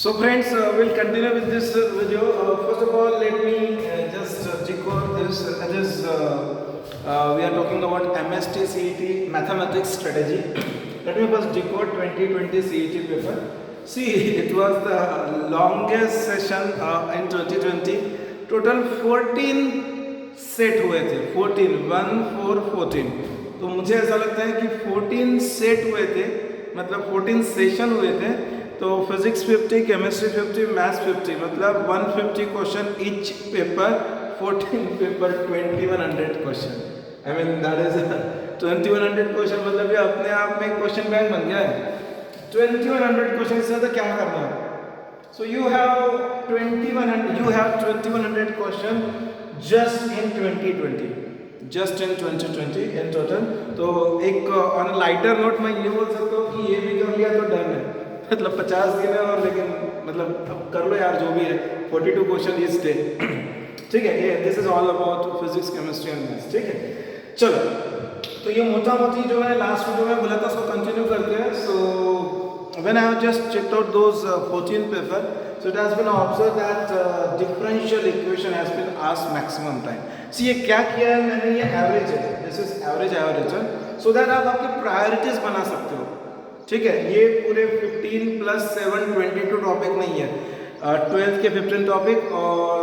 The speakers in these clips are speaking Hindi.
So friends, we'll continue with this video. First of all, let me just decode this. We are talking about MST CET Mathematics Strategy. Let me first decode 2020 CET paper. See, it was the longest session in 2020. Total 14 set हुए थे, 14, 1, 4, 14. तो मुझे ऐसा लगता है कि 14 सेट हुए थे, मतलब 14 सेशन हुए थे. तो फिजिक्स 50, केमिस्ट्री 50, मैथ्स 50, मतलब 150 question each paper, 14 paper 2100 question. I mean that is 2100 question, मतलब ये अपने आप में क्वेश्चन बैंक बन गया है. 2100 क्वेश्चन से ज़्यादा क्या करना है. So you have 2100 question just in 2020 in total. तो एक on a lighter note मैं ये बोल सकता हूँ कि ये भी कर लिया तो डन है. मतलब 50 दिन है, और लेकिन मतलब अब कर लो यार जो भी है. 42 क्वेश्चन इस डे. ठीक है, ये this is all about physics, chemistry and maths. ठीक है, चलो. तो ये मोटा मोटी जो मैंने लास्ट वीडियो में बोला था उसको कंटिन्यू करते हैं. सो when I have just checked out those 14 paper, so it has been observed that differential equation has been asked maximum time. See ये क्या किया है मैंने, ये एवरेज है, this is एवरेज है, so that आप आपकी प्रायोरिटीज बना सकते हो. ठीक है, ये पूरे 15 + 7 22 टॉपिक नहीं है. 12th के 15 टॉपिक और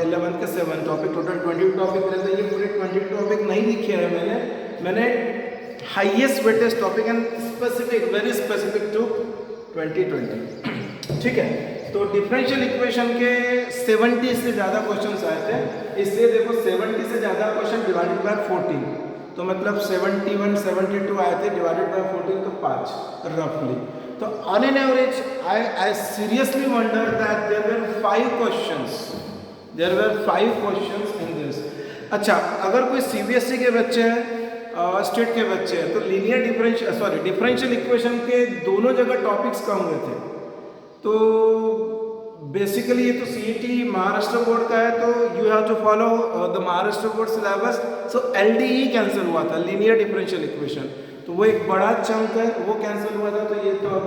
11th के 7 टॉपिक, टोटल 20 टॉपिक रहते हैं. ये पूरे 20 टॉपिक नहीं लिखे हैं मैंने highest weightage topic and specific, very specific to 2020. ठीक है, तो डिफरेंशियल इक्वेशन के 70 से ज़्यादा क्वेश्चंस आए थे. इसलिए देखो 70 से ज़्यादा क्वेश्चन डिवाइडेड बाय 14, तो मतलब 71 72 आए थे, डिवाइडेड बाय 14 तो 5 रफली. तो on an average I seriously wonder that there were 5 questions in this. अच्छा, अगर कोई सीबीएसई के बच्चे हैं, स्टेट के बच्चे हैं, तो लीनियर डिफरेंशियल इक्वेशन के दोनों जगह टॉपिक्स कम हुए थे. तो बेसिकली ये तो सीईटी महाराष्ट्र बोर्ड का है, तो you have to follow the Maharashtra board syllabus. So LDE cancel हुआ था, लीनियर डिफरेंशियल इक्वेशन. तो वो एक बड़ा चंक है, वो कैंसिल हुआ था. तो ये तो अब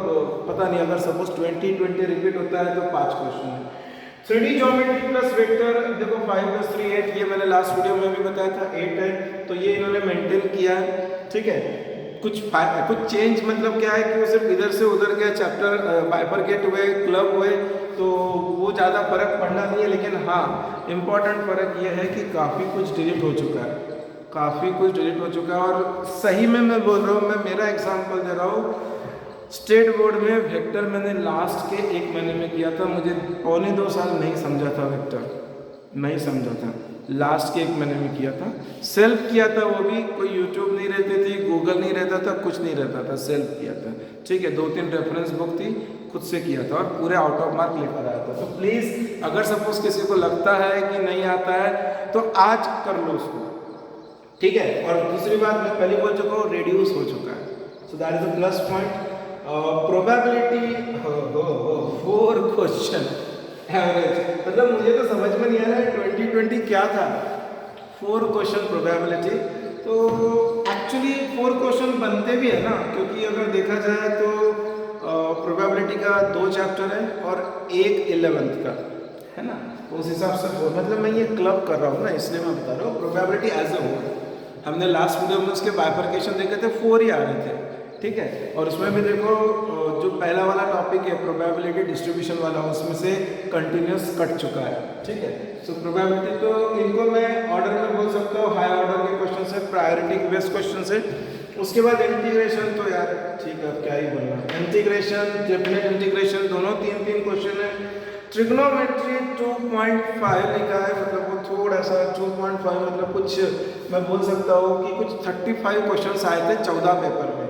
पता नहीं, अगर सपोज 2020 रिपीट होता है तो 5 क्वेश्चन है. 3D ज्योमेट्री प्लस वेक्टर, देखो 5 + 3 8, ये मैंने लास्ट वीडियो में भी बताया था 8 है. तो ये इन्होंने मेंटेन किया है. ठीक है, कुछ चेंज मतलब क्या है कि वो सिर्फ इधर से उधर के चैप्टर बाइफरकेट हुए, क्लब हुए, तो वो ज़्यादा फर्क पड़ना नहीं है. लेकिन हाँ, इम्पॉर्टेंट फ़र्क ये है कि काफ़ी कुछ डिलीट हो चुका है, और सही में मैं बोल रहा हूँ, मैं मेरा एग्जाम्पल दे रहा हूँ. स्टेट बोर्ड में वेक्टर मैंने लास्ट के 1 महीने में किया था. मुझे 1.25 साल नहीं समझा था वेक्टर, नहीं समझा था. लास्ट के 1 महीने में किया था, सेल्फ किया था. वो भी कोई यूट्यूब नहीं रहती थी, गूगल नहीं रहता था, कुछ नहीं रहता था, सेल्फ किया था. ठीक है, 2-3 रेफरेंस बुक थी, खुद से किया था, और पूरे आउट ऑफ मार्क लेकर आया था. तो प्लीज़, अगर सपोज किसी को लगता है कि नहीं आता है तो आज कर लो उसको. ठीक है, और दूसरी बात मैं पहले बोल चुका हूँ, रिड्यूस हो चुका है. So that is a plus point. Probability 4 question average, मतलब मुझे तो समझ में नहीं आ रहा है 2020 क्या था. 4 क्वेश्चन प्रोबेबिलिटी. तो एक्चुअली 4 क्वेश्चन बनते भी है ना, क्योंकि अगर देखा जाए तो प्रोबेबिलिटी का 2 चैप्टर है और 1 11th का है ना. तो उस हिसाब से मतलब मैं ये क्लब कर रहा हूँ ना, इसलिए मैं बता रहा हूँ प्रोबेबिलिटी एज अ होल. हमने लास्ट वीडियो में उसके बाइफरकेशन देखे थे, 4 ही आ रहे थे. ठीक है, और उसमें भी देखो जो पहला वाला टॉपिक है प्रोबेबिलिटी डिस्ट्रीब्यूशन वाला, उसमें से कंटिन्यूस कट चुका है. ठीक है, सो प्रोबेबिलिटी तो इनको मैं ऑर्डर में बोल सकता हूँ. हाई ऑर्डर के क्वेश्चन से, प्रायोरिटी बेस्ड क्वेश्चन से. उसके बाद इंटीग्रेशन, तो यार ठीक है, क्या ही बोलना. इंटीग्रेशन, डेफिनेट इंटीग्रेशन, दोनों 3 क्वेश्चन है. ट्रिग्नोमेट्री 2.5 लिखा है, मतलब वो थोड़ा सा 2.5, मतलब कुछ मैं बोल सकता हूँ कि कुछ 35 क्वेश्चन आए थे 14 पेपर में.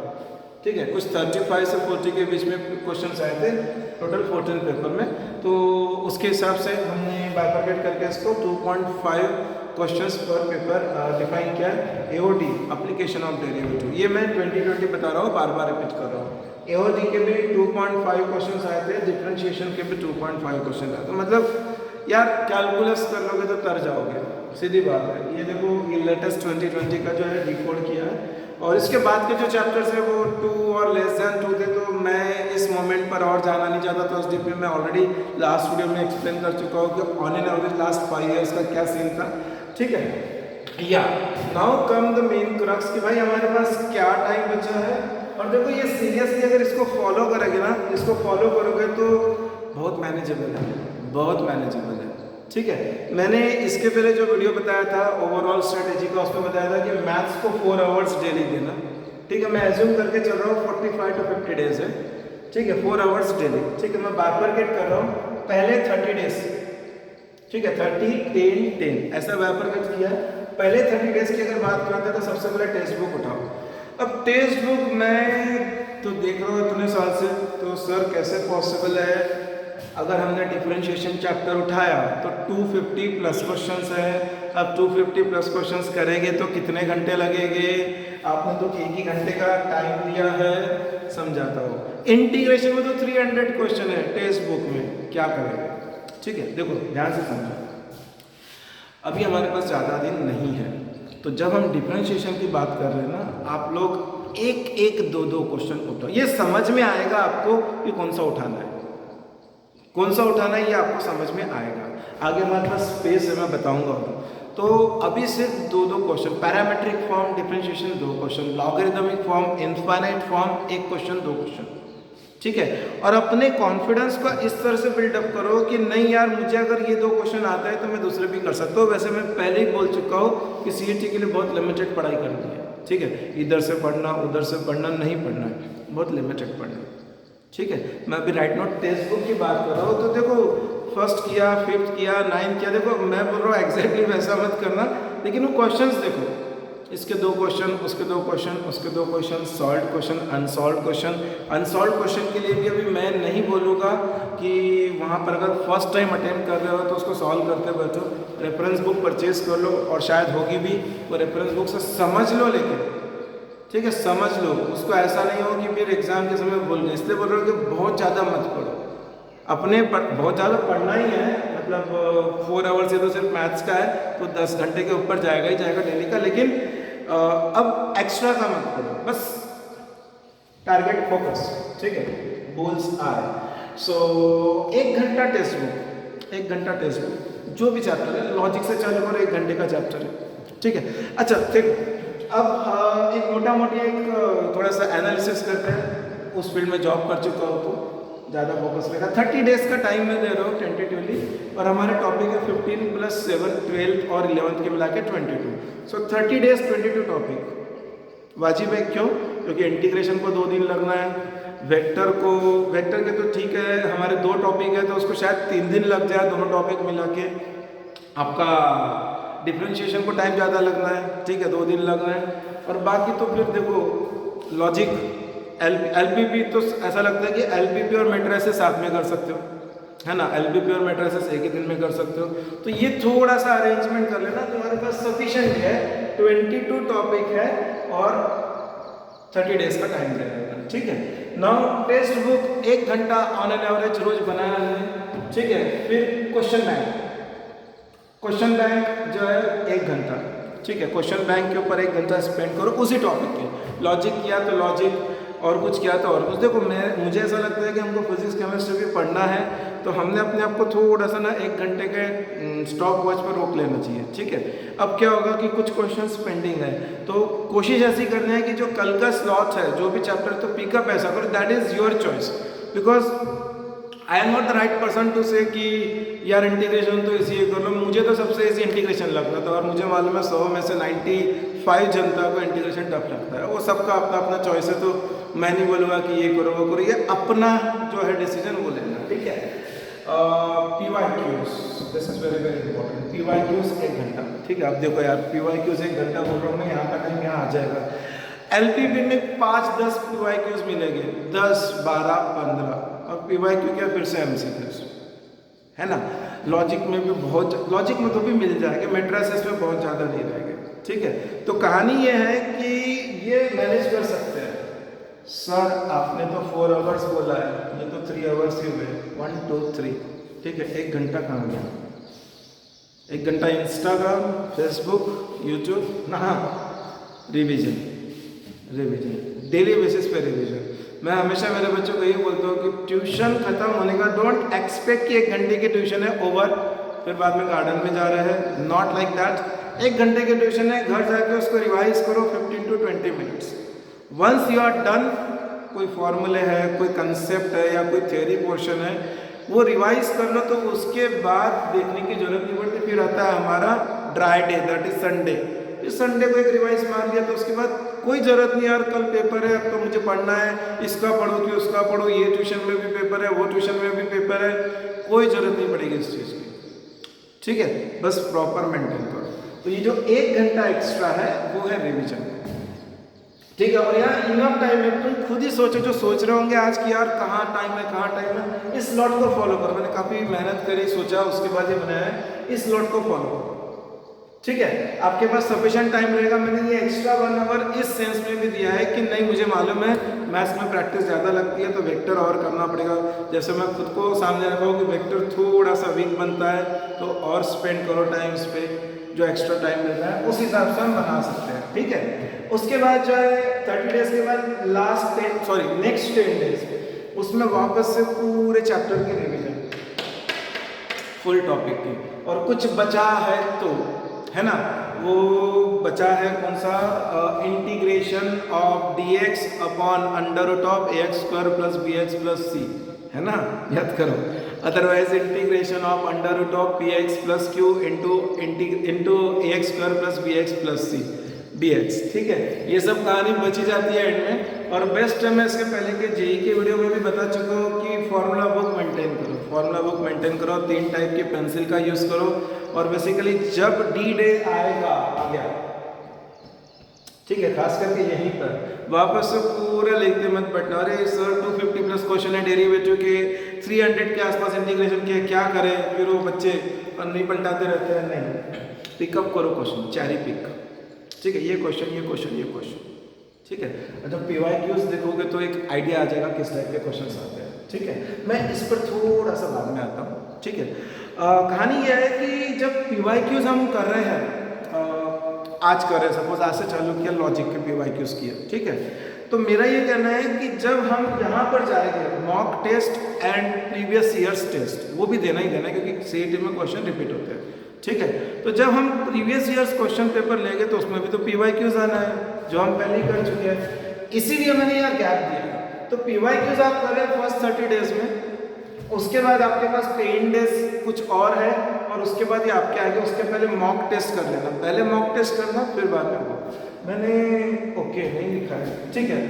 ठीक है, कुछ 35 से 40 के बीच में क्वेश्चन आए थे टोटल 14 पेपर में. तो उसके हिसाब से हमने बाइफरकेट करके इसको 2.5 क्वेश्चंस पर पेपर डिफाइन किया. एओडी, एप्लीकेशन ऑफ डेरिवेटिव, ये मैं 2020 बता रहा हूँ, बार बार रिपीट कर रहा हूँ. एओडी के भी 2.5 क्वेश्चन आए थे, डिफरेंशिएशन के भी 2.5 क्वेश्चन आए थे. मतलब यार कैलकुलस कर लोगे तो तर जाओगे, सीधी बात है. ये देखो, ये लेटेस्ट 2020 का जो है डिकोड किया है. और इसके बाद के जो चैप्टर्स है वो 2 और <2 थे. तो मैं इस मोमेंट पर अगर और जाना नहीं चाहता तो एस डी पी में ऑलरेडी लास्ट वीडियो में एक्सप्लेन कर चुका हूँ कि on an average last 5 years का क्या सीन था, ठीक है। या now come the main crux कि भाई हमारे पास क्या टाइम बचा है। और देखो ये सीरियसली अगर इसको फॉलो करोगे ना, इसको फॉलो करोगे तो बहुत मैनेजेबल है, बहुत मैनेजेबल है, ठीक है। मैंने इसके पहले जो वीडियो बताया था ओवरऑल स्ट्रेटेजी का, उसमें बताया था कि मैथ्स को 4 आवर्स डेली देना, ठीक है। मैं एज्यूम करके चल रहा हूँ 45 to 50 डेज है, ठीक है, 4 आवर्स डेली, ठीक है। मैं बाइफरकेट कर रहा हूँ, पहले 30 डेज, ठीक है, 30 10 10 ऐसा बाइफरकेट किया है। पहले 30 डेज की अगर बात करते हैं तो सबसे पहले टेक्स्ट बुक उठाओ। अब टेक्स्ट बुक मैं तो देख रहा हूँ इतने साल से, तो सर कैसे पॉसिबल है, अगर हमने डिफरेंशिएशन चैप्टर उठाया तो 250 प्लस क्वेश्चंस है। अब 250 प्लस क्वेश्चंस करेंगे तो कितने घंटे लगेंगे, आपने तो 1 ही घंटे का टाइम दिया है, समझाता हूँ। इंटीग्रेशन में तो 300 क्वेश्चन है टेक्स्ट बुक में, क्या करेंगे, ठीक है। देखो ध्यान से समझो, अभी हमारे पास ज़्यादा दिन नहीं है, तो जब हम डिफरेंशिएशन की बात कर रहे हैं ना, आप लोग एक एक दो दो क्वेश्चन उठाओ, ये समझ में आएगा आपको कि कौन सा उठाना है, कौन सा उठाना है, ये आपको समझ में आएगा। आगे हमारे पास स्पेस है, मैं बताऊंगा। तो अभी सिर्फ दो दो question, parametric form differentiation 2 question, logarithmic form, infinite form 1 question 2 question, ठीक है। और अपने कॉन्फिडेंस को इस तरह से बिल्डअप करो कि नहीं यार मुझे अगर ये 2 क्वेश्चन आता है तो मैं दूसरे भी कर सकता हूँ। वैसे मैं पहले ही बोल चुका हूँ कि सीईटी के लिए बहुत लिमिटेड पढ़ाई करनी है, ठीक है। इधर से पढ़ना उधर से पढ़ना नहीं पढ़ना है, बहुत लिमिटेड पढ़ना, ठीक है। मैं अभी राइट नोट टेक्स्ट बुक की बात कर रहा हूँ, तो देखो फर्स्ट किया, 5th किया, 9th किया, देखो मैं बोल रहा हूँ एग्जैक्टली वैसा मत करना, लेकिन वो क्वेश्चंस देखो, इसके 2 क्वेश्चन, उसके 2 क्वेश्चन, उसके 2 question, solve question, unsolve question. Unsolve question के लिए भी अभी मैं नहीं बोलूँगा कि वहाँ पर अगर फर्स्ट टाइम अटेम्प्ट कर रहे हो तो उसको सॉल्व करते बैठो, रेफरेंस बुक परचेज कर लो, और शायद होगी भी, वो रेफरेंस बुक से समझ लो, लेकिन ठीक है समझ लो उसको, ऐसा नहीं हो कि फिर एग्जाम के समय भूल गए। इसलिए बोल रहा हूँ कि बहुत ज़्यादा मत पढ़ो, अपने बहुत ज़्यादा पढ़ना ही है, मतलब 4 आवर्स ये तो सिर्फ मैथ्स का है, तो 10 घंटे के ऊपर जाएगा ही जाएगा डेली का, लेकिन अब एक्स्ट्रा का मत पढ़ो, बस टारगेट फोकस, ठीक है, गोल्स आए। सो 1 घंटा टेक्स्ट बुक, 1 घंटा टेक्स्ट बुक, जो भी चैप्टर है लॉजिक से चालू करो, 1 घंटे का चैप्टर है, ठीक है। अच्छा फिर अब एक मोटा मोटी एक थोड़ा सा एनालिसिस करते हैं, उस फील्ड में जॉब कर चुका हूँ तो ज़्यादा फोकस रहेगा। 30 डेज का टाइम मैं दे रहा हूँ टेंटेटिवली, और हमारे टॉपिक है 15 + 7 12th और 11th के मिला के 22। सो 30 डेज 22 टॉपिक वाजिब है। क्यों? क्योंकि इंटीग्रेशन को 2 दिन लगना है, वेक्टर के तो ठीक है हमारे 2 टॉपिक है तो उसको शायद 3 दिन लग जाए दोनों टॉपिक मिला के। आपका डिफरेंशिएशन को टाइम ज़्यादा लगना है, ठीक है 2 दिन लगना है, और बाकी तो फिर देखो लॉजिक एलपीपी तो ऐसा लगता है कि एलपीपी और मैट्रिसेस साथ में कर सकते हो, है ना, एलपीपी और मैट्रिसेस एक ही दिन में कर सकते हो, तो ये थोड़ा सा अरेंजमेंट कर लेना, तुम्हारे पास सफिशिएंट है। 22 टॉपिक है और 30 डेज का टाइम रहेगा, ठीक है। नाउ टेक्स्ट बुक 1 घंटा ऑन एन एवरेज रोज बनाया है, ठीक है। फिर क्वेश्चन बैंक जो है 1 घंटा, ठीक है। क्वेश्चन बैंक के ऊपर 1 घंटा स्पेंड करो उसी टॉपिक के, लॉजिक किया तो लॉजिक, और कुछ किया तो और कुछ। देखो मुझे ऐसा लगता है कि हमको फिजिक्स केमिस्ट्री भी पढ़ना है, तो हमने अपने आप को थोड़ा सा ना 1 घंटे के स्टॉप वॉच पर रोक लेना चाहिए, ठीक है। अब क्या होगा कि कुछ क्वेश्चंस पेंडिंग है, तो कोशिश ऐसी करनी है कि जो कल का स्लॉट है जो भी चैप्टर तो पिकअप ऐसा करो, that is your choice, because I am not the right person to say कि यार इंटीग्रेशन तो इसी कर लो। मुझे तो सबसे इजी इंटीग्रेशन लग रहा था, और मुझे मालूम है 100 में से 95 जनता को इंटीग्रेशन टफ लगता है। वो सबका अपना अपना चॉइस है, तो मैं नहीं बोलूँगा कि ये करो वो करो, ये अपना जो है डिसीजन वो लेना, ठीक है। PYQs, this is very very important. PYQs 1 घंटा, ठीक है। अब देखो यार PYQs 1 घंटा बोल रहा हूँ मैं, यहाँ का टाइम यहाँ आ जाएगा। LPP में 5-10 PYQs मिलेंगे, 10 12 15, और PYQ क्या फिर से MCQs, है ना। लॉजिक में भी लॉजिक में तो भी मिल जाएगा, मैट्रिसेस में बहुत ज़्यादा नहीं रहेंगे, ठीक है। तो कहानी ये है कि ये मैनेज कर सकते हैं। सर आपने तो 4 आवर्स बोला है, ये तो 3 आवर्स ही हुए, 1 2 3, ठीक है। 1 घंटा कहाँ गया? 1 घंटा इंस्टाग्राम, फेसबुक, यूट्यूब, ना रिविजन डेली बेसिस पे रिविजन। मैं हमेशा मेरे बच्चों को यही बोलता हूँ कि ट्यूशन खत्म होने का डोंट एक्सपेक्ट कि 1 घंटे की ट्यूशन है ओवर, फिर बाद में गार्डन में जा रहे हैं, नॉट लाइक दैट। 1 घंटे की ट्यूशन है, घर जाके उसको रिवाइज करो 15 to 20 minutes. Once you are done, कोई फॉर्मूले है, कोई कंसेप्ट है या कोई थ्योरी पोर्शन है, वो रिवाइज कर लो, तो उसके बाद देखने की जरूरत नहीं पड़ती। फिर आता है हमारा dry day, that is Sunday. इस संडे को एक रिवाइज मार लिया तो उसके बाद कोई ज़रूरत नहीं यार कल पेपर है, अब तो मुझे पढ़ना है, इसका पढ़ो कि उसका पढ़ो, ये ट्यूशन में भी पेपर है, वो ट्यूशन में भी पेपर है, कोई ज़रूरत नहीं पड़ेगी इस चीज़ की। ठीक है, बस प्रॉपर मेंटेन करो। तो ये जो 1 घंटा एक्स्ट्रा है वो है रिविजन। ठीक है, और यहाँ इनफ टाइम है, तुम खुद ही सोचो, जो सोच रहे होंगे आज की यार कहाँ टाइम है, कहाँ टाइम है, इस स्लॉट को फॉलो करो। मैंने काफ़ी मेहनत करी, सोचा, उसके बाद ये बनाया है, इस स्लॉट को फॉलो करो। ठीक है, आपके पास सफिशिएंट टाइम रहेगा। मैंने ये एक्स्ट्रा 1 आवर इस सेंस में भी दिया है कि नहीं मुझे मालूम है मैथ्स में प्रैक्टिस ज़्यादा लगती है तो वेक्टर और करना पड़ेगा। जैसे मैं खुद को सामने रखा हूँ कि वेक्टर थोड़ा सा वीक बनता है तो और स्पेंड करो टाइम इस पे, जो एक्स्ट्रा टाइम मिलता है उस हिसाब से हम बना सकते हैं। ठीक है, उसके बाद जो है 30 डेज के बाद नेक्स्ट 10 डेज उसमें वापस से पूरे चैप्टर की रिविजन, फुल टॉपिक की। और कुछ बचा है तो है ना, वो बचा है कौन सा, integration of dx upon under root of ax² plus bx plus c, है ना, याद करो। Otherwise integration of under root of px plus q into ax² plus bx plus c dx। ठीक है, ये सब कहानी बची जाती है एंड में। और बेस्ट है, मैं इसके पहले के जेई के वीडियो में भी बता चुका हूँ कि फॉर्मूला बुक मेंटेन करो, फॉर्मूला बुक मेंटेन करो, 3 टाइप की पेंसिल का यूज़ करो। और बेसिकली जब डी डे आएगा, आ गया, ठीक है, खास करके यहीं पर वापस से पूरा लिखते मत बैठना, अरे सर 250 प्लस क्वेश्चन है डेरिवेटिव के, 300 के आसपास इंटीग्रेशन के, क्या करें, फिर वो बच्चे नहीं पलटाते रहते हैं। नहीं, पिकअप करो क्वेश्चन, चैरी पिक। ठीक है, ये क्वेश्चन, ये क्वेश्चन, ये क्वेश्चन। ठीक है, जब PYQs देखोगे तो एक आइडिया आ जाएगा किस टाइप के क्वेश्चंस आते हैं। ठीक है, मैं इस पर थोड़ा सा बाद में आता हूँ। ठीक है, कहानी यह है कि जब PYQs हम कर रहे हैं, आज कर रहे हैं, सपोज आज से चालू किया, लॉजिक के PYQs किया। ठीक है, तो मेरा ये कहना है कि जब हम यहाँ पर जाएंगे mock test and previous years test, वो भी देना ही देना, क्योंकि CET में क्वेश्चन रिपीट होते हैं। ठीक है, तो जब हम प्रीवियस ईयर्स क्वेश्चन पेपर लेंगे तो उसमें भी तो PYQs आना है, जो हम पहले ही कर चुके हैं, इसीलिए मैंने यहाँ गैप दिया। तो PYQs आप कर रहे हैं फर्स्ट 30 डेज में, उसके बाद आपके पास 10 डेज कुछ और है, और उसके बाद ये आपके आगे, उसके पहले मॉक टेस्ट कर लेना, पहले मॉक टेस्ट करना फिर बाद में वो। मैंने ओके नहीं लिखा है, ठीक है,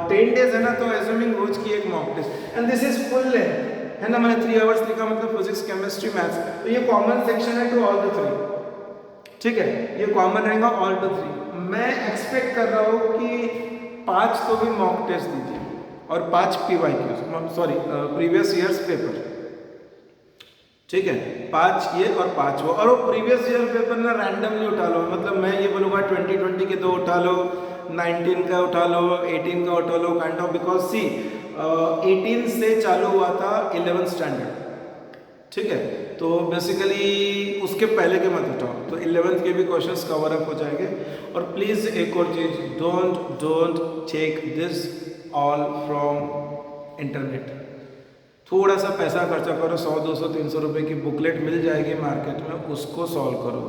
10 डेज है ना, तो एज्यूमिंग रोज की एक mock test, and this is full length, है ना, मैंने 3 आवर्स लिखा, मतलब फिजिक्स, केमिस्ट्री, मैथ्स, तो ये कॉमन सेक्शन है टू ऑल द 3। ठीक है, ये कॉमन रहेगा ऑल टू 3। मैं एक्सपेक्ट कर रहा हूँ कि 5 तो भी मॉक टेस्ट दीजिए और 5 PYQs, प्रीवियस ईयर्स पेपर। ठीक है, 5 ये और 5 वो, और वो प्रीवियस ईयर पेपर ना रैंडमली उठा लो, मतलब मैं ये बोलूँगा 2020 के 2 उठा लो, 19 का उठा लो, 18 का उठा लो, काइंड ऑफ, बिकॉज सी 18 से चालू हुआ था 11th स्टैंडर्ड। ठीक है, तो बेसिकली उसके पहले के मत उठाओ, तो 11th के भी क्वेश्चंस कवर अप हो जाएंगे। और प्लीज़ एक और चीज़, don't take this all from internet. थोड़ा सा पैसा खर्चा करो, 100, 200, 300 रुपये की बुकलेट मिल जाएगी मार्केट में, उसको सॉल्व करो।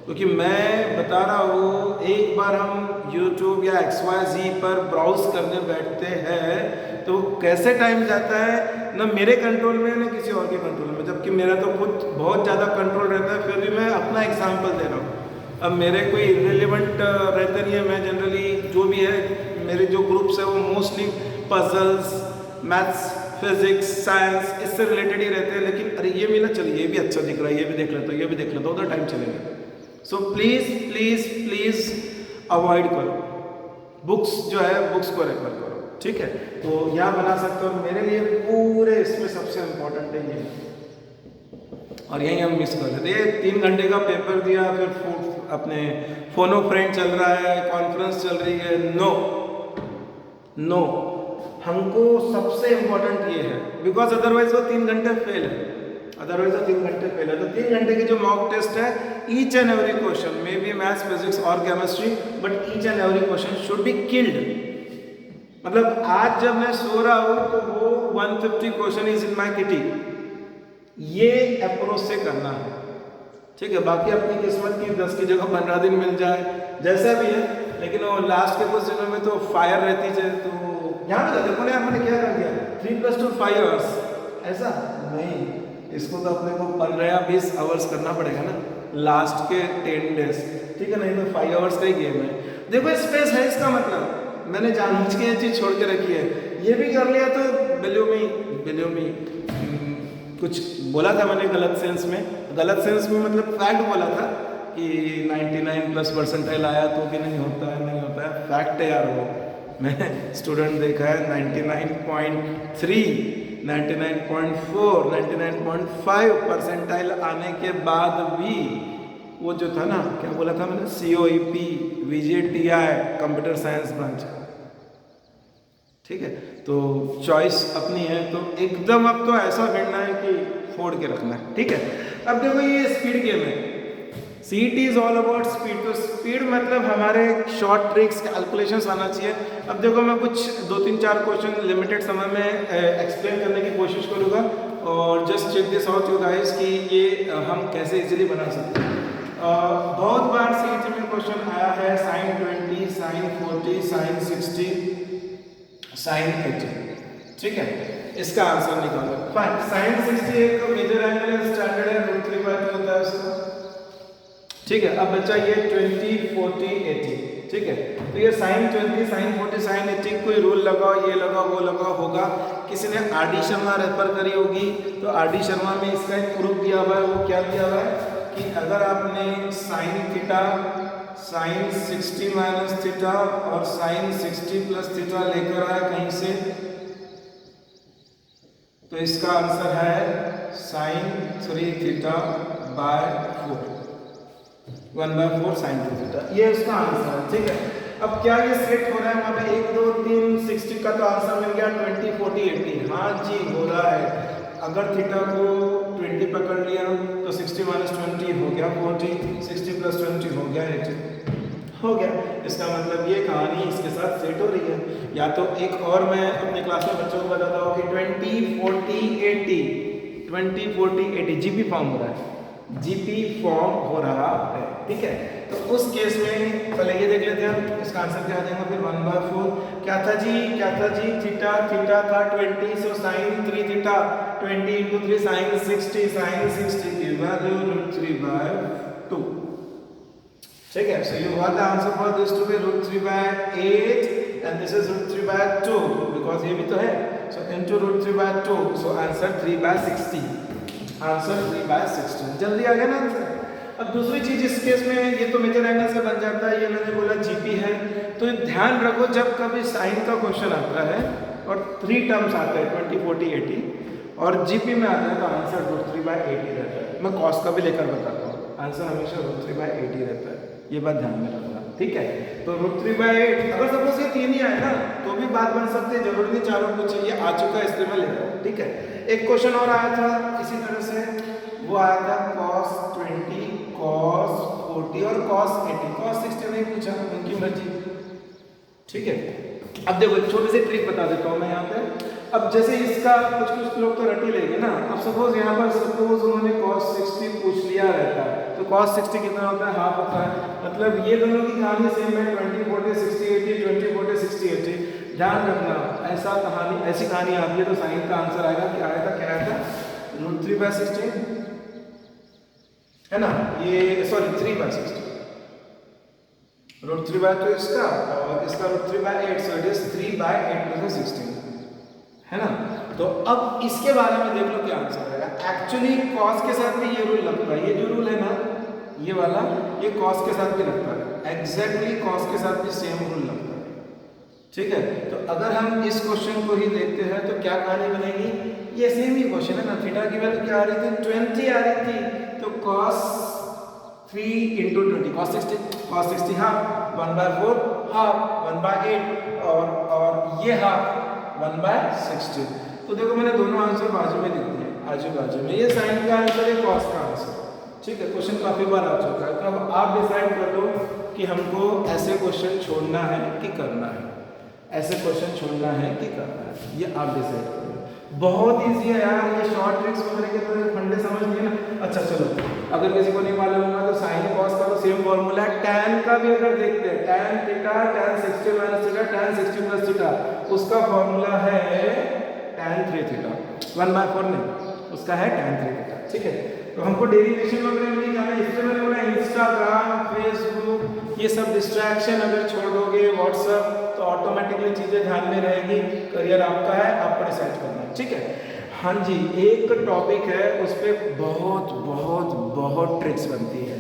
क्योंकि मैं बता रहा हूँ, एक बार हम YouTube या XYZ पर ब्राउज करने बैठते हैं तो कैसे टाइम जाता है, ना मेरे कंट्रोल में ना किसी और के कंट्रोल में, जबकि मेरा तो खुद बहुत ज़्यादा कंट्रोल रहता है, फिर भी मैं अपना एग्जाम्पल दे रहा हूँ। अब मेरे कोई इरेलीवेंट रहते नहीं है, मैं जनरली जो भी है मेरे जो ग्रुप्स है वो mostly puzzles, maths, physics, science, इससे रिलेटेड ही रहते हैं। लेकिन अरे ये भी ना, चलिए ये भी अच्छा दिख रहा है, ये भी देख लेता हूँ, ये भी देख लेता हूँ, उधर टाइम चलेगा। So please please please avoid करो, बुक्स जो है बुक्स को रेफर करो। ठीक है, तो यहाँ बना सकते हो, मेरे लिए पूरे इसमें सबसे इम्पोर्टेंट है ये, और यही हम मिस कर देते हैं। 3 घंटे का पेपर दिया, फिर अपने फोनो फ्रेंड चल रहा है, कॉन्फ्रेंस चल रही है, नो, हमको सबसे इम्पोर्टेंट ये है, बिकॉज अदरवाइज वो 3 घंटे फेल है, तो 3 घंटे की जो मॉक टेस्ट है, each and every question, may be maths, physics और chemistry, but each and every question should be killed, मतलब आज जब मैं सो रहा हूँ तो वो 150 question is in my kitty, ये अप्रोच से करना है, ठीक है। बाकी अपनी किस्मत की 10 की जगह 15 दिन मिल जाए, जैसा भी है, लेकिन वो लास्ट के कुछ दिनों में तो फायर रहती है। तो यहाँ पे देखो ना यार, मैंने क्या कर दिया, 3 + 2 5 आवर्स, ऐसा नहीं, इसको तो अपने को 15-20 आवर्स करना पड़ेगा ना लास्ट के 10 डेज, ठीक है। नहीं तो 5 आवर्स का ही गेम है। देखो स्पेस है, इसका मतलब मैंने जानबूझ के ये चीज़ छोड़ के रखी है। ये भी कर लिया तो बिल्यू में कुछ बोला था मैंने गलत सेंस में मतलब फैक्ट बोला था कि 99+ परसेंटाइल आया तो भी नहीं होता है, फैक्ट है यार। वो मैंने स्टूडेंट देखा है 99.3, 99.4, 99.5 परसेंटाइल आने के बाद भी वो जो था ना, क्या बोला था मैंने, COEP VJTI computer science branch, ठीक है। तो चॉइस अपनी है, तो एकदम अब तो ऐसा भिड़ना है कि फोड़ के रखना है, ठीक है। अब देखो ये स्पीड गेम है, CET is all about speed. तो स्पीड मतलब हमारे शॉर्ट ट्रिक्स कैलकुलेशंस आना चाहिए। अब देखो मैं कुछ 2-3-4 क्वेश्चन लिमिटेड समय में एक्सप्लेन करने की कोशिश करूँगा, और just check this out you guys कि ये हम कैसे इजीली बना सकते हैं। बहुत बार CET में क्वेश्चन आया है sin 20, sin 40, sin 60, sin 80, ठीक है। इसका आंसर निकालो। फाइन, sin 60 एक मेजर एंगल है, स्टैंडर्ड है, √3/2 होता है उसका, ठीक है। अब बच्चा ये 20, 40, 80, ठीक है। तो ये sin 20, sin 40, sin 80 कोई रूल लगाओ, ये लगाओ, वो लगाओ, होगा। किसी ने RD शर्मा रेफर करी होगी, तो RD शर्मा में इसका एक प्रूफ दिया हुआ है। वो क्या दिया हुआ है कि अगर आपने sin theta, sin 60 minus theta और sin 60 प्लस थीटा लेकर आए कहीं से, तो इसका आंसर है sin 3 theta by 4, 1/4 sin 2 theta, ये उसका आंसर है, ठीक है। अब क्या ये सेट हो रहा है वहाँ पे 1, 2, 3, 60 का तो आंसर मिल गया, 20, 40, 80, हाँ जी हो रहा है। अगर थीटा को 20 पकड़ लिया तो 60 माइनस 20 हो गया 40, 60 प्लस 20 हो गया 80, हो गया। इसका मतलब ये कहानी इसके साथ सेट हो रही है। या तो एक और मैं अपने क्लास में बच्चों को बताता हूँ कि 20, 40, 80, 20, 40, 80 GP फॉर्म हो रहा है, GP फॉर्म हो रहा है, ठीक है। तो उस केस में पहले ये देख लेते हैं, इसका आंसर क्या आ जाएगा फिर 1/4। क्या था जी, थीटा था 20, सो sin 3 थीटा 20 × 3 sin 60 की वैल्यू √3/2, ठीक है। So you got the answer for this to be √3/8 and this is √3/2 because ये भी तो है, so into √3/2, so answer 3/60, answer 3/60। जल्दी आ गया ना आंसर। अब दूसरी चीज इस केस में, ये तो मेजर एंगल से बन जाता है, ये मैंने बोला GP है, तो ध्यान रखो जब कभी साइन का क्वेश्चन आता है और 3 टर्म्स आते हैं 20, 40, 80 और GP में आता है तो आंसर √3/80 रहता है। मैं कॉस का भी लेकर बताता हूँ, आंसर हमेशा √3/80 रहता है, ये बात ध्यान में रखना, ठीक है। तो √3/8 अगर सपोज ये 3 ही आए ना तो भी बात बन सकती है, जरूरी नहीं चारों कुछ ये आ चुका है इसलिए मैं ले रहा हूँ, ठीक है। एक क्वेश्चन और आया था इसी तरह से, वो आया था cos 20, cos 40 और cos 80, cos 60 नहीं पूछा, उनकी मर्जी, ठीक है। अब देखो एक छोटी सी ट्रिक बता देता हूँ मैं यहाँ पे। अब जैसे इसका कुछ लोग तो रट ही लेंगे ना। अब सपोज यहाँ पर सपोज उन्होंने cos 60 पूछ लिया रहता है, तो cos 60 कितना होता है, हाफ होता है। मतलब ये दोनों की कहानी सेम है, 20, 40, 60, 80, 20, 40, 60, 80। ध्यान रखना ऐसी कहानी आती है तो साइन का आंसर आएगा, क्या आया था √3/60 है ना, ये सॉरी 3/60, √3/2 इसका और इसका √3/8, सो इट इज 3/8 + 16 है ना। तो अब इसके बारे में देख लो क्या आंसर आएगा। एक्चुअली cos के साथ भी ये रूल लगता है, ये जो रूल है ना ये वाला, ये cos के साथ भी लगता है, एग्जैक्टली cos के साथ भी सेम रूल लगता है, ठीक है। तो अगर हम इस क्वेश्चन को ही देखते हैं तो क्या कहानी बनेगी, ये सेम ही क्वेश्चन है ना, थीटा की वैल्यू क्या आ रही थी, 20 आ रही थी, तो cos 3 × 20, cos 60 हाफ, 1/4 हाफ, 1/8 और ये हाफ 1/60। तो देखो मैंने दोनों आंसर बाजू में लिख दिए, आजू बाजू में, ये साइन का आंसर है, कॉस का आंसर, ठीक है। क्वेश्चन काफी बार आ चुका है, तो अब आप डिसाइड कर लो कि हमको ऐसे क्वेश्चन छोड़ना है कि करना है, ऐसे क्वेश्चन छोड़ना है कि करना है, ये आप डिसाइड करो। बहुत ईजी है यार, ये शॉर्ट ट्रिक्स वगैरह के तो फंडे समझ लिए ना। अच्छा चलो, अगर किसी को नहीं मालूम होगा तो साइन कॉस का तो सेम फॉर्मूला है। tan का भी अगर देखते हैं, tan theta tan 60 minus theta tan 60 plus theta, उसका फॉर्मूला है tan 3 थीटा, 1/4 नहीं, उसका है tan 3 थीटा। ठीक है, तो हमको डेरिवेशन वगैरह में नहीं जाना, इसलिए मैंने बोला इंस्टाग्राम, फेसबुक, ये सब डिस्ट्रैक्शन अगर छोड़ दोगे, व्हाट्सअप, तो ऑटोमेटिकली चीज़ें ध्यान में रहेगी। करियर आपका है, आपको डिसाइड करना है। ठीक है, हाँ जी, एक टॉपिक है उस पर बहुत बहुत बहुत ट्रिक्स बनती है।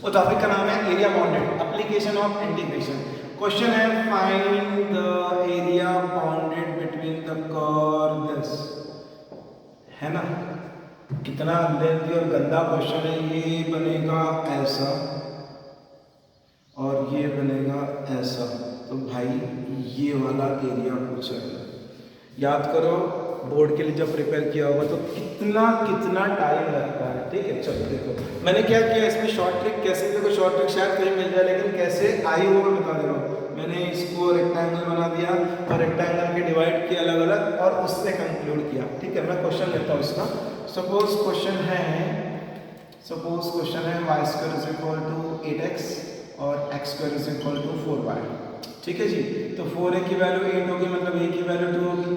वो टॉपिक का नाम है area bounded application of integration. Question है find the area bounded between the curves, है ना। कितना लेंथी और गंदा क्वेश्चन है। ये बनेगा ऐसा और ये बनेगा ऐसा, तो भाई ये वाला एरिया पूछा है। याद करो, बोर्ड के लिए जब प्रिपेयर किया होगा तो कितना कितना टाइम लगता है। ठीक है, चलो देखो मैंने क्या किया इसमें, शॉर्ट ट्रिक कैसे, देखो शॉर्ट ट्रिक शायद कहीं मिल जाए, लेकिन कैसे आई वो मैं बता दे रहा हूँ। मैंने इसको रेक्टेंगल बना दिया और रेक्टेंगल के डिवाइड किया अलग अलग और उससे कंक्लूड किया। ठीक है, मैं क्वेश्चन लेता हूँ इसका। सपोज क्वेश्चन है y square is equal to 8x और x square is equal to 4y। ठीक है जी, तो 4a की वैल्यू 8 होगी, मतलब a की वैल्यू 2 होगी।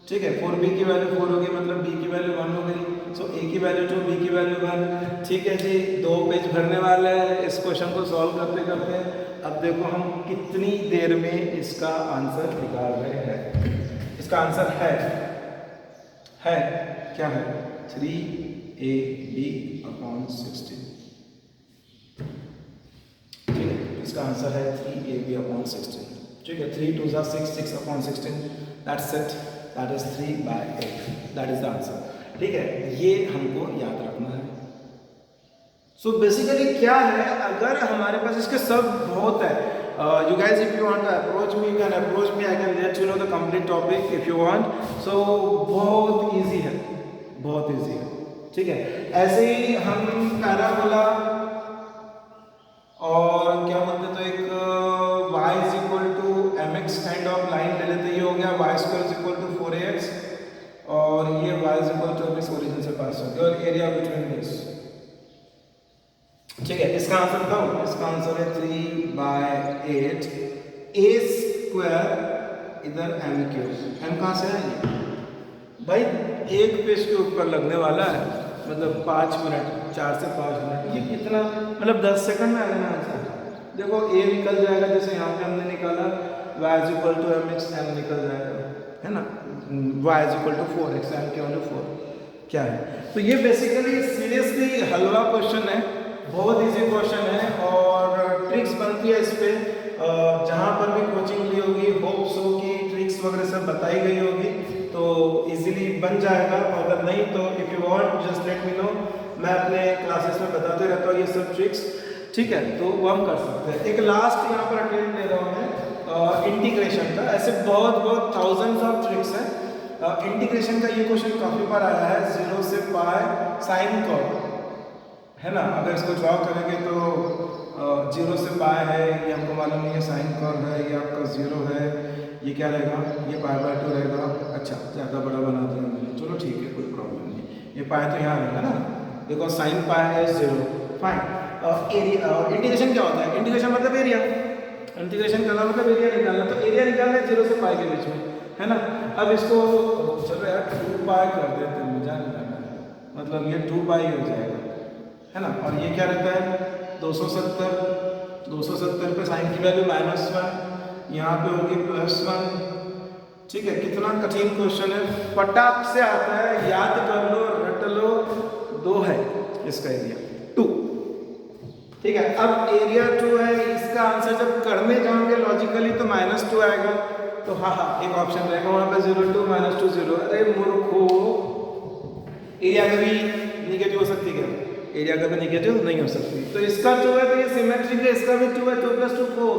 ठीक है, 4b की वैल्यू 4 होगी, मतलब b की वैल्यू 1 हो गई। सो a की वैल्यू 2, b की वैल्यू 1। ठीक है जी, 2 पेज भरने वाले हैं इस क्वेश्चन को सॉल्व करते करते। अब देखो हम कितनी देर में इसका आंसर निकाल रहे हैं। इसका आंसर है क्या है, 3ab अपॉन 16। ठीक है, इसका आंसर है 3ab अपॉन 16। ठीक है, 3 2 6, 6 upon 16, that's it, that is 3/8, that is the answer. ठीक है, ये हमको याद रखना है। सो बेसिकली क्या है, अगर हमारे पास इसके सब बहुत है, you guys if you want to approach me, you can approach me, I can let you know the complete topic if you want. So बहुत easy है, बहुत easy है। ठीक है, ऐसे ही हम पैराबोला और क्या बोलते तो एक y is equal to mx kind of line ले लेते। ये हो गया y square is equal to 4ax और ये y is equal to mx origin से पास हो गया और एरिया बिटवीन दिस। ठीक है, इसका आंसर बताओ, इसका आंसर है 3/8 a स्क्वायर, इधर m क्यूब। m कहाँ से है भाई, एक पेज के ऊपर लगने वाला है, मतलब 5 मिनट, 4 से 5 मिनट, ये कितना, मतलब 10 सेकंड में आ जाना आंसर। देखो a निकल जाएगा, जैसे यहाँ पे हमने निकाला y is equal to mx, m निकल जाएगा, है ना। y is equal to 4x, m की वैल्यू 4 क्या है। तो ये बेसिकली सीरियसली हलवा क्वेश्चन है, बहुत इजी क्वेश्चन है और ट्रिक्स बनती है इस पर। जहाँ पर भी कोचिंग ली होगी, होप्स हो कि ट्रिक्स वगैरह सब बताई गई होगी तो इजीली बन जाएगा। अगर नहीं तो if you want just let me know, मैं अपने क्लासेस में बताते रहता हूँ ये सब ट्रिक्स। ठीक है, तो वो हम कर सकते हैं। एक लास्ट यहाँ पर अटेंड ले रहा हूँ मैं इंटीग्रेशन का। ऐसे बहुत थाउजेंड्स ऑफ ट्रिक्स हैं। इंटीग्रेशन का ये क्वेश्चन काफ़ी बार आया है, 0 से पाई साइन कर्व, है ना। अगर इसको ड्रॉ करेंगे तो 0 से पाई है, ये हमको मालूम नहीं है, साइन कर्व है, ये आपका 0 है, ये क्या रहेगा, ये π/2 रहेगा। अच्छा, ज़्यादा बड़ा बना दिया मैंने, चलो ठीक है, कोई प्रॉब्लम नहीं। ये पाई तो यहाँ रहेगा ना, देखो साइन पाई है 0, फाइन। एरिया और इंटीग्रेशन क्या होता है, इंटीग्रेशन मतलब एरिया, इंटीग्रेशन करना मतलब एरिया निकालना। तो एरिया निकालना है 0 से पाई के बीच में, है ना। अब इसको चलो यार 2 पाई कर देते हैं, मजा नहीं आना, मतलब ये 2 पाई हो जाएगा, है ना। और ये क्या रहता है 270 पे साइन की वैल्यू -1, यहाँ पे होगी +1। ठीक है, कितना कठिन क्वेश्चन है, फटाक से आता है, याद कर लो, रट लो। 2 है इसका एरिया, 2। ठीक है, अब एरिया 2 है, इसका आंसर जब करने जाओगे लॉजिकली तो -2 आएगा। तो हाँ, एक ऑप्शन रहेगा वहाँ पे 0 2 -2 0। अरे मूर्खो, एरिया कभी निगेटिव हो सकती है क्या, एरिया कभी निगेटिव नहीं हो सकती। तो इसका 2 है तो ये सिमेट्रिक है, इसका भी 2 है, 2 + 2 4,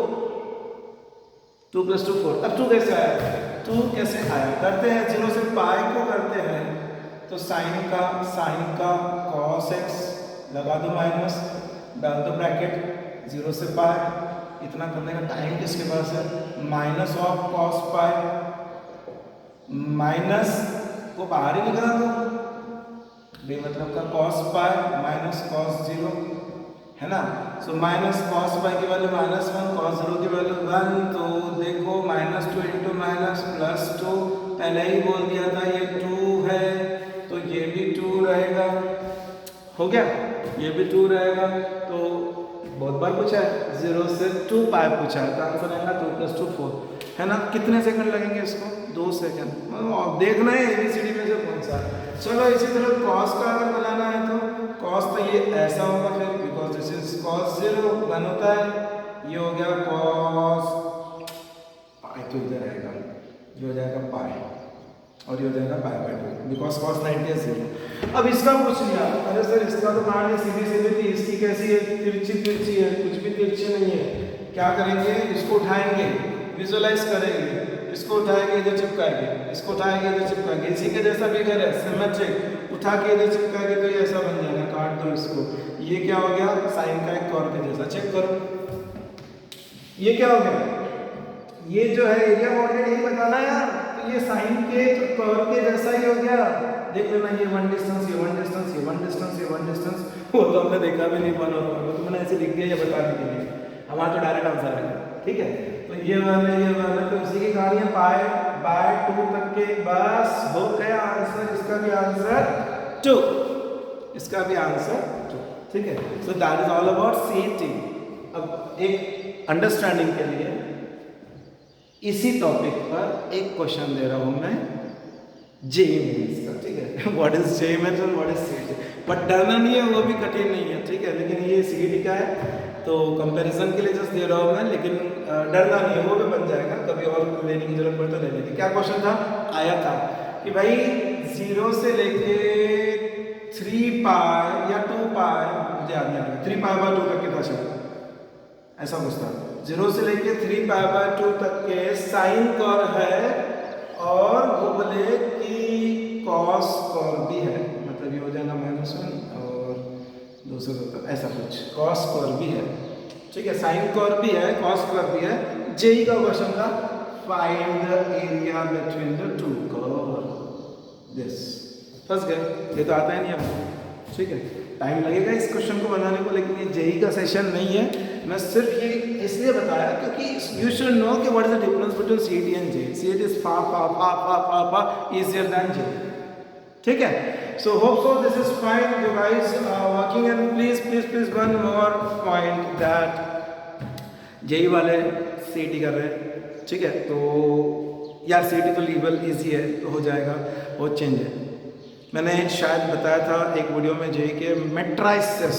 2 + 2 4। अब 2 कैसे आया, 2 कैसे आया, करते हैं 0 से पाई को करते हैं तो साइन का cos x लगा दो माइनस, डाल दो ब्रैकेट, 0 से पाई इतना करने का टाइम किसके पास है? Minus of cos pi, minus को बाहर ही निकाल दो, बेमतलब का cos pi minus cos zero, है ना। सो माइनस कॉस पाई की वैल्यू -1, कॉस जीरो की वैल्यू 1, तो देखो -2 इंटू माइनस +2, पहले ही बोल दिया था ये 2 है, तो ये भी 2 रहेगा, हो गया, ये भी 2 रहेगा। तो बहुत बार पूछा है, 0 से 2 पाई पूछा है, तो आंसर आएगा 2 + 2 4, है ना। कितने सेकंड लगेंगे इसको? 2 सेकंड। और देखना है ABCD में से कौन सा है। चलो इसी तरह कॉस का अगर बनाना है तो कॉस तो ये ऐसा होगा फिर, बिकॉज दिस इज कॉस 0, 1 होता है, ये हो गया कॉस पाई, तो इधर आएगा, ये हो जाएगा पाई, और ये हो जाएगा पाई/2, बिकॉज कॉस 90 है 0। अब इसका पूछ लिया, अरे सर इसका तो कहानी सीधी सीधी थी, इसकी कैसी है? तिरछी तिरछी है, कुछ भी तिरछी नहीं है। क्या करेंगे? इसको उठाएंगे, विजुअलाइज करेंगे, इसको उठाएंगे इधर चिपकाएंगे, इसको उठाएंगे इधर चिपकाएंगे, इसी के जैसा फिगर है सिमेट्रिक, उठा के इधर चिपकाएंगे तो ये ऐसा बन जाएगा, काट दो इसको, ये क्या हो गया? साइन का एक कर्व के जैसा। चेक करो, ये क्या हो गया? ये जो है एरिया ऑलरेडी यही बताना है यार, तो ये साइन के कर्व के जैसा ही हो गया। देख लेना, ये 1 डिस्टेंस, ये 1 डिस्टेंस, ये 1 डिस्टेंस, ये 1 डिस्टेंस, वो तो हमने देखा भी नहीं, बना तो मैंने ऐसे लिख दिया ये बताने के लिए, हमारा तो डायरेक्ट आंसर है, ठीक है। तो ये वाला तो उसी की कहानी है, पाई/2 तक के, बस हो गया आंसर। इसका भी आंसर 2, इसका भी आंसर 2, ठीक है। So that is all about CET। अब एक अंडरस्टैंडिंग के लिए इसी टॉपिक पर एक क्वेश्चन दे रहा हूं मैं JEE मेंस का, ठीक है। व्हाट इज JEE मेंस और व्हाट इज CET, बट डरना नहीं है, वो भी कठिन नहीं है, ठीक है। लेकिन ये CET का है, तो कंपैरिजन के लिए जस्ट दे रहा हूँ मैं, लेकिन डरना नहीं है, वो भी बन जाएगा, कभी और लेने की जरूरत पड़े तो ले लेंगे। क्या क्वेश्चन था? आया था कि भाई 0 से लेके 3 पाई या 2 पाई, मुझे याद नहीं आ रहा, 3 पाई/2 तक के था शायद, ऐसा कुछ था। 0 से लेके 3 पाई/2 तक के साइन कर्व है, और वो बोले कि कॉस कर्व भी है, मतलब ये हो जाएगा -1 और 270, ऐसा कुछ कॉस कर्व भी है, ठीक है। साइन कर्व भी है, कॉस कर्व भी है। JEE का क्वेश्चन था, find the area between the 2 curve, this. फंस गए, ये तो आता है नहीं हमको, ठीक है। टाइम लगेगा इस क्वेश्चन को बनाने को, लेकिन ये JEE का सेशन नहीं है। मैं सिर्फ ये इसलिए बताया क्योंकि यू शुड नो कि what is the difference between CET and JEE। CET is far easier than JEE, ठीक है। So hope so this is fine, you guys working, and please one more point that JEE वाले CET कर रहे हैं, ठीक है। तो यार CET तो लेवल इजी है, तो हो जाएगा, बहुत चेंज है। मैंने शायद बताया था एक वीडियो में JEE के मैट्राइसिस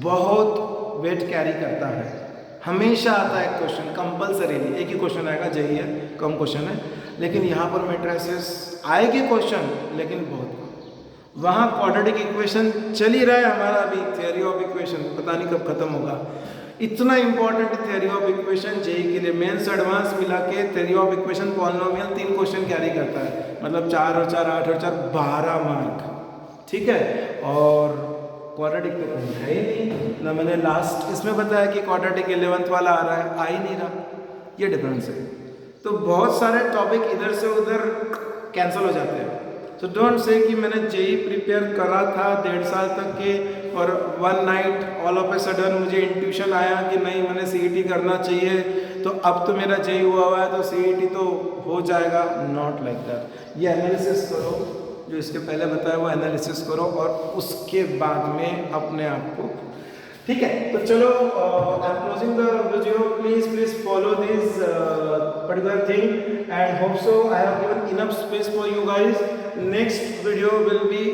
बहुत वेट कैरी करता है, हमेशा आता है क्वेश्चन कंपल्सरीली, एक ही क्वेश्चन आएगा, JEE है, कम क्वेश्चन है, लेकिन यहाँ पर मैट्राइसिस आएगी क्वेश्चन, लेकिन बहुत कम। वहाँ क्वाड्रेटिक इक्वेशन चल ही रहा है हमारा अभी, थ्योरी ऑफ इक्वेशन, पता नहीं कब खत्म होगा। इतना important theory of equation JEE के लिए, मेंस एडवांस मिला के theory of equation polynomial 3 question carry करता है, मतलब 4 और 4 8 और 4 12 मार्क, ठीक है। और क्वाड्रेटिक तो कहीं है ही नहीं ना, मैंने लास्ट इसमें बताया कि क्वाड्रेटिक 11th वाला आ रहा है, आ ही नहीं रहा, ये डिफरेंस है। तो बहुत सारे टॉपिक इधर से उधर कैंसिल हो जाते हैं। तो डोंट से कि मैंने JEE प्रिपेयर करा था 1.5 साल तक के, और one night all of a sudden मुझे इंट्यूशन आया कि नहीं मैंने CET करना चाहिए, तो अब तो मेरा JEE हुआ हुआ है तो CET तो हो जाएगा। Not like that. ये एनालिसिस करो, जो इसके पहले बताया वो एनालिसिस करो, और उसके बाद में अपने आप को, ठीक है। तो चलो, I am closing the video, please follow this particular thing and hope so I have given enough space for you guys. Next video will be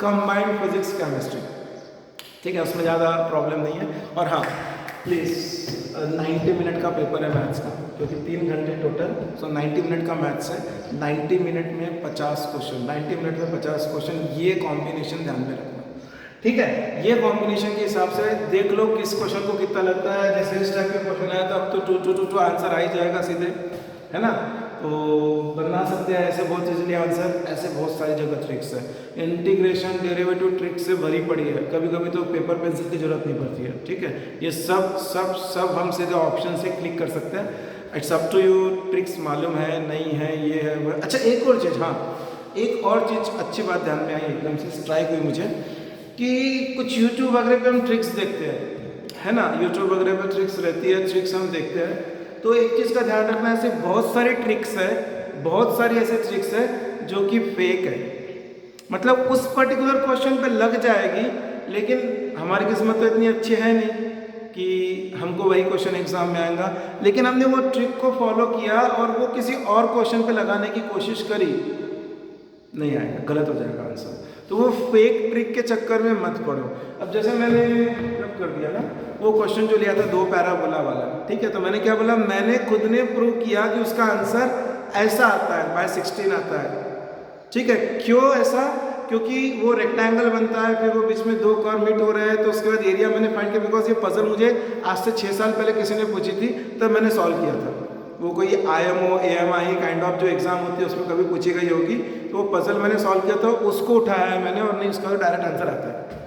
combined physics chemistry, ठीक है, उसमें ज़्यादा प्रॉब्लम नहीं है। और हाँ प्लीज़ 90 मिनट का पेपर है मैथ्स का, क्योंकि 3 घंटे टोटल, सो 90 मिनट का मैथ्स है, 90 मिनट में 50 क्वेश्चन, 90 मिनट में 50 क्वेश्चन, ये कॉम्बिनेशन ध्यान में रखना, ठीक है। ये कॉम्बिनेशन के हिसाब से देख लो किस क्वेश्चन को कितना लगता है। जैसे इस टाइप के क्वेश्चन आया तो अब तो 2 आंसर आ ही जाएगा सीधे, है ना। तो बना सकते हैं ऐसे बहुत इजीली आंसर। ऐसे बहुत सारी जगह ट्रिक्स है, इंटीग्रेशन डेरिवेटिव ट्रिक से भरी पड़ी है, कभी कभी तो पेपर पेंसिल की जरूरत नहीं पड़ती है। ठीक है, ये सब सब सब हम सीधे ऑप्शन से क्लिक कर सकते हैं। It's up to you, tricks मालूम है नहीं है, ये है वो। अच्छा एक और चीज़, हाँ एक और चीज़ अच्छी बात ध्यान में आई, एकदम से स्ट्राइक हुई मुझे, कि कुछ यूट्यूब वगैरह पे हम ट्रिक्स देखते हैं, है ना, यूट्यूब वगैरह पे ट्रिक्स रहती है, ट्रिक्स हम देखते हैं। तो एक चीज़ का ध्यान रखना, ऐसे बहुत सारे ट्रिक्स है, बहुत सारी ऐसे ट्रिक्स है जो कि फेक है। मतलब उस पर्टिकुलर क्वेश्चन पे लग जाएगी, लेकिन हमारी किस्मत तो इतनी अच्छी है नहीं कि हमको वही क्वेश्चन एग्जाम में आएगा, लेकिन हमने वो ट्रिक को फॉलो किया और वो किसी और क्वेश्चन पे लगाने की कोशिश करी, नहीं आएगा, गलत हो जाएगा आंसर। तो वो फेक ट्रिक के चक्कर में मत पड़ो। अब जैसे मैंने कर दिया ना वो क्वेश्चन जो लिया था 2 पैराबोला वाला, ठीक है, तो मैंने क्या बोला, मैंने खुद ने प्रूव किया कि उसका आंसर ऐसा आता है, बाय 16 आता है। ठीक है, क्यों ऐसा, क्योंकि वो रेक्टेंगल बनता है, फिर वो बीच में 2 कर्व मीट हो रहे हैं, तो उसके बाद एरिया मैंने फाइंड किया। बिकॉज ये पजल मुझे आज से 6 साल पहले किसी ने पूछी थी, तब मैंने सॉल्व किया था। वो कोई IMO AMI काइंड ऑफ जो एग्जाम होती है उसमें कभी पूछी गई होगी, तो वो पजल मैंने सॉल्व किया था, उसको उठाया है मैंने, और नहीं उसका तो डायरेक्ट आंसर आता है।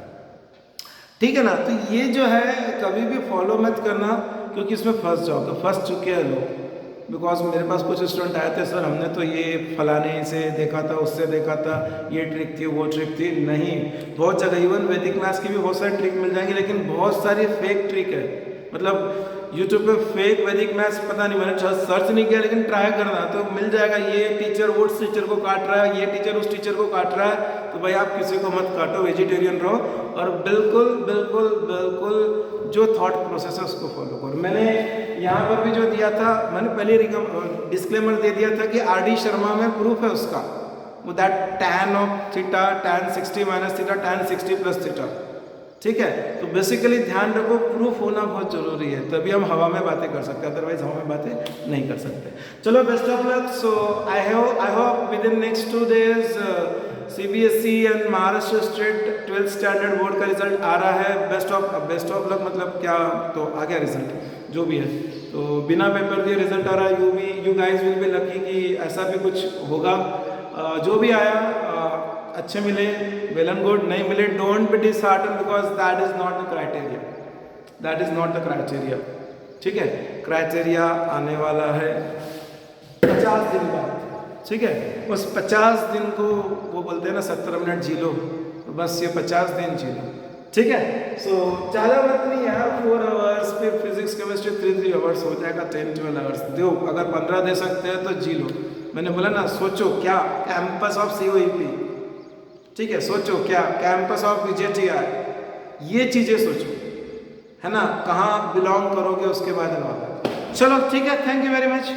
ठीक है ना, तो ये जो है कभी भी फॉलो मत करना, क्योंकि इसमें फंस जाओ, तो फंस चुके हैं लोग। बिकॉज मेरे पास कुछ स्टूडेंट आए थे, सर हमने तो ये फलाने से देखा था, उससे देखा था, ये ट्रिक थी, वो ट्रिक थी। नहीं, बहुत जगह इवन वैदिक मैथ्स की भी बहुत सारी ट्रिक मिल जाएंगी, लेकिन बहुत सारी फेक ट्रिक है। मतलब यूट्यूब पे फेक वैदिक मैथ्स पता नहीं, मैंने सर्च नहीं किया, लेकिन ट्राई करना तो मिल जाएगा। ये टीचर उस टीचर को काट रहा है, ये टीचर उस टीचर को काट रहा है, तो भाई आप किसी को मत काटो, वेजिटेरियन रहो, और बिल्कुल बिल्कुल बिल्कुल जो थॉट प्रोसेस है उसको फॉलो करो। मैंने यहाँ पर भी जो दिया था, मैंने पहले डिस्क्लेमर दे दिया था कि RD शर्मा में प्रूफ है उसका, वो that tan of theta tan 60 minus theta tan 60 plus theta. ठीक है, तो बेसिकली ध्यान रखो, प्रूफ होना बहुत जरूरी है, तभी हम हवा में बातें कर सकते हैं, अदरवाइज हवा में बातें नहीं कर सकते। चलो, best of luck. So I hope with in next 2 days CBSE and Maharashtra state 12th standard board का रिजल्ट आ रहा है। बेस्ट ऑफ लक मतलब क्या, तो आ गया रिजल्ट जो भी है, तो बिना पेपर दिए रिजल्ट आ रहा है। You guys will be lucky कि ऐसा भी कुछ होगा। जो भी आया अच्छे मिले, वेल एंड गुड, नहीं मिले don't be dishearten, because that is not the criteria, that is not the criteria. ठीक है, क्राइटेरिया आने वाला है 50 दिन बाद। ठीक है, उस 50 दिन को वो बोलते हैं ना 17 मिनट जी लो, तो बस ये 50 दिन जी लो। ठीक है, सो ज़्यादा वक्त नहीं यार, 4 आवर्स, फिर फिजिक्स केमिस्ट्री 3 आवर्स हो जाएगा, 10-12 आवर्स दो। अगर 15 दे सकते हैं तो जी लो। मैंने बोला ना, सोचो क्या कैंपस ऑफ COEP, ठीक है, सोचो क्या कैंपस ऑफ VJTI, ये चीज़ें सोचो, है ना, कहाँ बिलोंग करोगे उसके बाद वाला। चलो ठीक है, थैंक यू वेरी मच।